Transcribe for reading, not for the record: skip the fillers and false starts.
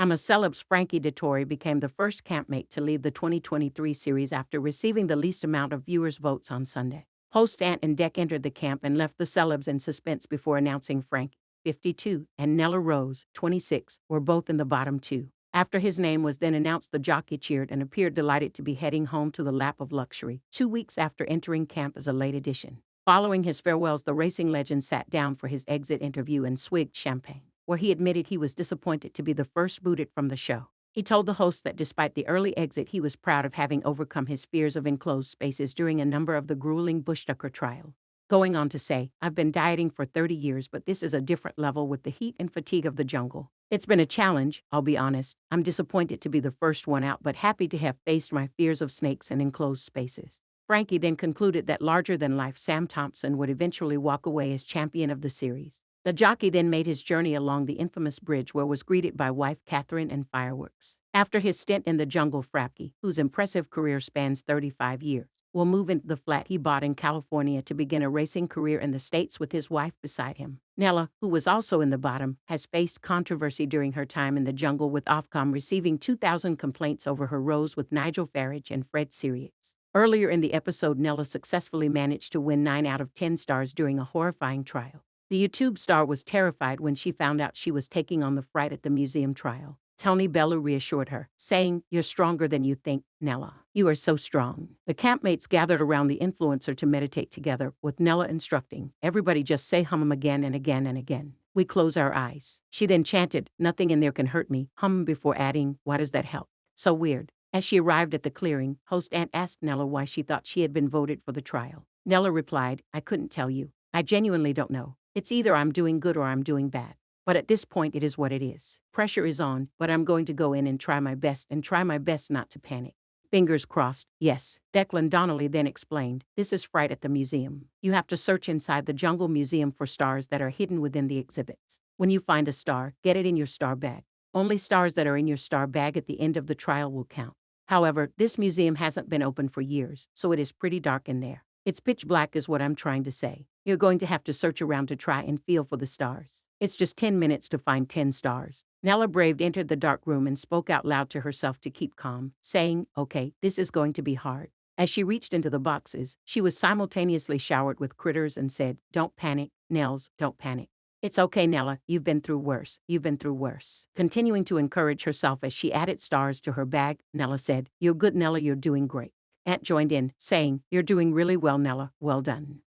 I'm a Celebs. Frankie Dettori became the first campmate to leave the 2023 series after receiving the least amount of viewers' votes on Sunday. Host Ant Dec entered the camp and left the Celebs in suspense before announcing Frankie, 52, and Nella Rose, 26, were both in the bottom two. After his name was then announced, the jockey cheered and appeared delighted to be heading home to the lap of luxury, 2 weeks after entering camp as a late addition. Following his farewells, the racing legend sat down for his exit interview and swigged champagne, where he admitted he was disappointed to be the first booted from the show. He told the host that despite the early exit, he was proud of having overcome his fears of enclosed spaces during a number of the grueling bushtucker trial. Going on to say, "I've been dieting for 30 years, but this is a different level with the heat and fatigue of the jungle. It's been a challenge, I'll be honest. I'm disappointed to be the first one out, but happy to have faced my fears of snakes and enclosed spaces." Frankie then concluded that larger-than-life Sam Thompson would eventually walk away as champion of the series. The jockey then made his journey along the infamous bridge, where was greeted by wife Catherine and fireworks. After his stint in the jungle, Frankie, whose impressive career spans 35 years, will move into the flat he bought in California to begin a racing career in the States with his wife beside him. Nella, who was also in the bottom, has faced controversy during her time in the jungle, with Ofcom receiving 2,000 complaints over her rows with Nigel Farage and Fred Sirius. Earlier in the episode, Nella successfully managed to win 9 out of 10 stars during a horrifying trial. The YouTube star was terrified when she found out she was taking on the fright at the museum trial. Tony Bellew reassured her, saying, "You're stronger than you think, Nella. You are so strong." The campmates gathered around the influencer to meditate together, with Nella instructing, "Everybody just say hum again and again and again. We close our eyes." She then chanted, "Nothing in there can hurt me," hum before adding, "Why does that help? So weird." As she arrived at the clearing, host Ant asked Nella why she thought she had been voted for the trial. Nella replied, "I couldn't tell you. I genuinely don't know. It's either I'm doing good or I'm doing bad. But at this point, it is what it is. Pressure is on, but I'm going to go in and try my best not to panic. Fingers crossed, yes." Declan Donnelly then explained, "This is fright at the museum. You have to search inside the Jungle Museum for stars that are hidden within the exhibits. When you find a star, get it in your star bag. Only stars that are in your star bag at the end of the trial will count. However, this museum hasn't been open for years, so it is pretty dark in there. It's pitch black is what I'm trying to say. You're going to have to search around to try and feel for the stars. It's just 10 minutes to find 10 stars." Nella Braved entered the dark room and spoke out loud to herself to keep calm, saying, "Okay, this is going to be hard." As she reached into the boxes, she was simultaneously showered with critters and said, "Don't panic, Nels, don't panic. It's okay, Nella, you've been through worse, you've been through worse." Continuing to encourage herself as she added stars to her bag, Nella said, "You're good, Nella, you're doing great." Ant joined in, saying, "You're doing really well, Nella, well done."